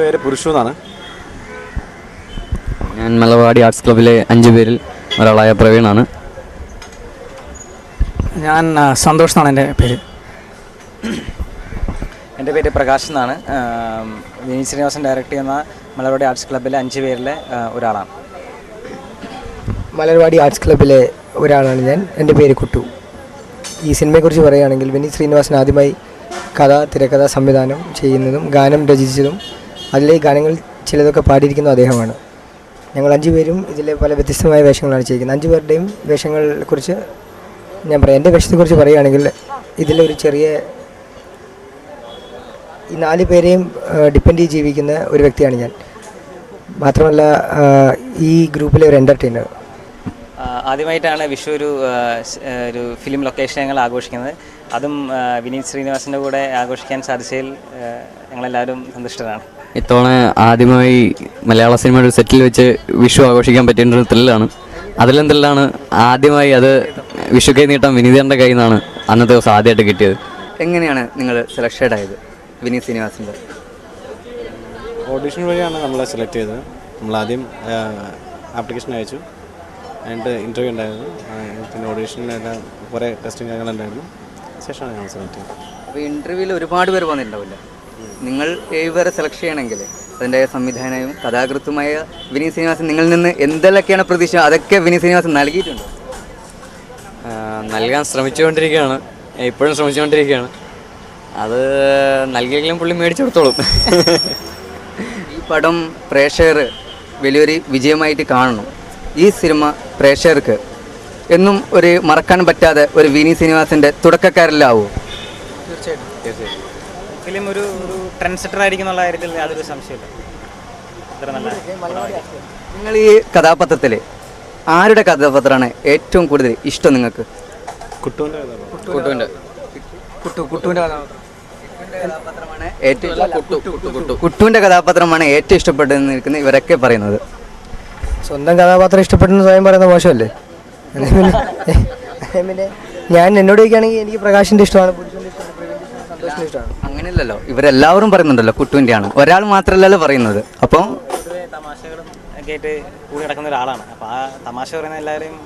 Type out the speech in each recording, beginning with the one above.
പേര് പുരുഷു എന്നാണ്. ഞാൻ മലവാടി ആർട്സ് ക്ലബ്ബിലെ 5 പേരിൽ ഒരാളായ പ്രവീണാണ്. ഞാൻ സന്തോഷ് എന്നാണ് എൻ്റെ പേര്. എൻ്റെ പേര് പ്രകാശ് എന്നാണ്. വിനീത് ശ്രീനിവാസൻ ഡയറക്റ്റ് ചെയ്യുന്ന മലവാടി ആർട്സ് ക്ലബ്ബിലെ 5 പേരിലെ ഒരാളാണ്. മലർവാടി ആർട്സ് ക്ലബ്ബിലെ ഒരാളാണ് ഞാൻ. എൻ്റെ പേര് കുട്ടു. ഈ സിനിമയെക്കുറിച്ച് പറയുകയാണെങ്കിൽ വിനീത് ശ്രീനിവാസൻ ആദ്യമായി കഥ, തിരക്കഥ, സംവിധാനം ചെയ്യുന്നതും ഗാനം രചിച്ചതും അതിലെ ഗാനങ്ങൾ ചിലതൊക്കെ പാടിയിരിക്കുന്നതും അദ്ദേഹമാണ്. ഞങ്ങൾ 5 പേരും ഇതിലെ പല വ്യത്യസ്തമായ വേഷങ്ങളാണ് ചെയ്യുന്നത്. 5 പേരുടെയും വേഷങ്ങളെക്കുറിച്ച് ഞാൻ പറയാം. എൻ്റെ വേഷത്തെക്കുറിച്ച് പറയുകയാണെങ്കിൽ ഇതിലൊരു ചെറിയ ഈ 4 പേരെയും ഡിപ്പെൻഡ് ചെയ്ത് ജീവിക്കുന്ന ഒരു വ്യക്തിയാണ് ഞാൻ. മാത്രമല്ല ഈ ഗ്രൂപ്പിലെ ഒരു എൻ്റർടൈനർ. ആദ്യമായിട്ടാണ് വിഷു ഒരു ഫിലിം ലൊക്കേഷൻ ഞങ്ങൾ ആഘോഷിക്കുന്നത്. അതും വിനീത് ശ്രീനിവാസൻ്റെ കൂടെ ആഘോഷിക്കാൻ സാധിച്ചതിൽ ഞങ്ങളെല്ലാവരും സന്തുഷ്ടരാണ്. ഇത്തവണ ആദ്യമായി മലയാള സിനിമയുടെ സെറ്റിൽ വെച്ച് വിഷു ആഘോഷിക്കാൻ പറ്റിയ ഒരു ത്രില്ലാണ്. അതിലെന്തെല്ലാണ് ആദ്യമായി അത് വിഷു കൈ നീട്ടാൻ വിനീതൻ്റെ കയ്യിൽ നിന്നാണ് അന്നത്തെ ദിവസം ആദ്യമായിട്ട് കിട്ടിയത്. എങ്ങനെയാണ് നിങ്ങൾ സെലക്റ്റഡ് ആയത് വിനീത് ശ്രീനിവാസൻ്റെ? ഓഡിഷൻ വഴിയാണ് നമ്മളെ സെലക്ട് ചെയ്തത്. നമ്മളാദ്യം ആപ്ലിക്കേഷൻ അയച്ചു, അതിൻ്റെ ഇൻ്റർവ്യൂ ഉണ്ടായിരുന്നു, പിന്നെ ഓഡീഷനിലെല്ലാം കുറേ ടെസ്റ്റിംഗ് കാര്യങ്ങളുണ്ടായിരുന്നു. ശേഷമാണ് ഞങ്ങൾ സെലക്ട് ചെയ്തത്. അപ്പോൾ ഇൻ്റർവ്യൂവിൽ ഒരുപാട് പേര് വന്നിട്ടുണ്ടാവില്ല. നിങ്ങൾ 7 പേരെ സെലക്ട് ചെയ്യണമെങ്കിൽ അതിൻ്റെ സംവിധാനവും കഥാകൃത്തുമായ വിനീത് ശ്രീനിവാസൻ നിങ്ങളിൽ നിന്ന് എന്തെല്ലാമൊക്കെയാണ് പ്രതീക്ഷ, അതൊക്കെ വിനീത് ശ്രീനിവാസൻ നൽകിയിട്ടുണ്ടോ? നൽകാൻ ശ്രമിച്ചുകൊണ്ടിരിക്കുകയാണ്, ഇപ്പോഴും ശ്രമിച്ചുകൊണ്ടിരിക്കുകയാണ്. അത് നൽകിയെങ്കിലും പുള്ളി മേടിച്ചു കൊടുത്തോളും. ഈ പടം പ്രേക്ഷകർ വലിയൊരു വിജയമായിട്ട് കാണണം. ഈ സിനിമ പ്രേക്ഷകർക്ക് എന്നും ഒരു മറക്കാൻ പറ്റാതെ ഒരു വിനീത് ശ്രീനിവാസൻ്റെ തുടക്കക്കാരിലാവുമോ? തീർച്ചയായിട്ടും ഫിലിം ഒരു ട്രെൻഡ് സെറ്റർ ആയിരിക്കും എന്നുള്ള കാര്യത്തിൽ യാതൊരു സംശയമില്ല. ഇത്ര നല്ല നിങ്ങൾ ഈ കഥാപാത്രത്തിൽ ആരുടെ കഥാപാത്രമാണ് ഏറ്റവും കൂടുതൽ ഇഷ്ടം നിങ്ങൾക്ക്? കുട്ടുവിൻ്റെ കുട്ടുവിൻ്റെ കഥാപാത്രമാണ് ഏറ്റവും ഇഷ്ടപ്പെട്ടെന്ന് നിൽക്കുന്ന ഇവരൊക്കെ പറയുന്നത്. സ്വന്തം കഥാപാത്രം ഇഷ്ടപ്പെട്ടെന്ന് സ്വയം പറയുന്നത് മോശമല്ലേ? പിന്നെ ഞാൻ എന്നോട് ചോദിക്കുകയാണെങ്കിൽ എനിക്ക് പ്രകാശിൻ്റെ ഇഷ്ടമാണ്, പുരുഷൻ്റെ ഇഷ്ടമാണ്, പ്രവീണിൻ്റെ ഇഷ്ടമാണ്, സന്തോഷിൻ്റെ ഇഷ്ടമാണ്. അങ്ങനെയല്ലല്ലോ, ഇവരെല്ലാവരും പറയുന്നുണ്ടല്ലോ കുട്ടുവിൻ്റെ ആണ്, ഒരാൾ മാത്രമല്ലല്ലോ പറയുന്നത്. അപ്പം പൊതുവെ തമാശകളും ഒക്കെ ആയിട്ട് കൂടി നടക്കുന്ന ഒരാളാണ്. അപ്പോൾ ആ തമാശ പറയുന്ന എല്ലാവരെയും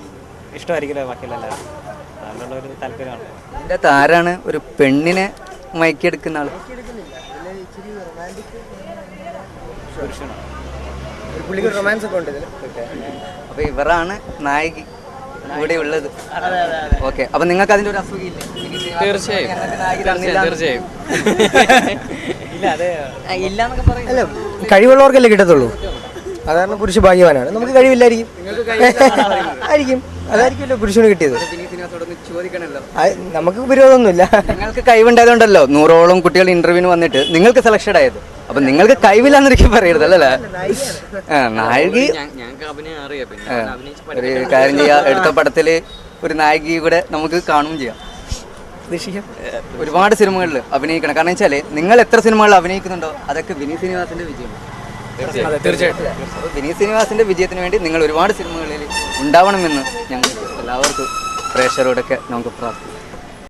ഇഷ്ടമായിരിക്കുമല്ലോ ബാക്കിയുള്ള എല്ലാവരും. അതുകൊണ്ടുള്ള ഒരു താല്പര്യമാണ്. ഇതിൻ്റെ അകത്ത് ആരാണ് ഒരു പെണ്ണിനെ മയക്കിയെടുക്കുന്ന ആൾ? പുള്ളിക്ക് റൊമാൻസ് ഒക്കെ ഉണ്ട് ഇതിൽ. അപ്പോൾ ഇവരാണ് നായിക ഇവിടെ ഉള്ളത്. ഓക്കെ, അപ്പം നിങ്ങൾക്ക് അതിൻ്റെ ഒരു അസുഖമില്ലേ? തീർച്ചയായും. ഇല്ല, അത് ഇല്ല എന്നൊക്കെ പറയും. അല്ല, കഴിവുള്ളവർക്കല്ലേ കിട്ടത്തുള്ളൂ. സാധാരണ പുരുഷ ഭാഗ്യവാനാണ്. നമുക്ക് കഴിവില്ലായിരിക്കും, ആയിരിക്കും, അതായിരിക്കുമല്ലോ പുരുഷന് കിട്ടിയത്. ചോദിക്കണല്ലോ, നമുക്ക് വിരോധമൊന്നുമില്ല. നിങ്ങൾക്ക് കഴിവുണ്ടായതുകൊണ്ടല്ലോ 100ഓളം കുട്ടികൾ ഇന്റർവ്യൂവിന് വന്നിട്ട് നിങ്ങൾക്ക് സെലക്ഷൻ ആയത്. അപ്പൊ നിങ്ങൾക്ക് കഴിവില്ലാന്നൊരിക്കൽ പറയരുത് അല്ലേ? നായിക ഒരു കാര്യം ചെയ്യാം, എടുത്ത പടത്തില് ഒരു നായികയെ കൂടെ നമുക്ക് കാണുകയും ചെയ്യാം. ഒരുപാട് സിനിമകളിൽ അഭിനയിക്കണം. കാരണം വെച്ചാല് നിങ്ങൾ എത്ര സിനിമകളിൽ അഭിനയിക്കുന്നുണ്ടോ അതൊക്കെ വിനീത് ശ്രീനിവാസന്റെ വിജയമാണ്. തീർച്ചയായിട്ടും അപ്പോൾ വിനീത് ശ്രീനിവാസന്റെ വിജയത്തിന് വേണ്ടി നിങ്ങൾ ഒരുപാട് സിനിമകളിൽ ഉണ്ടാവണമെന്ന് ഞങ്ങൾ എല്ലാവർക്കും പ്രേക്ഷകരോടൊക്കെ നമുക്ക് പ്രാർത്ഥിക്കാം.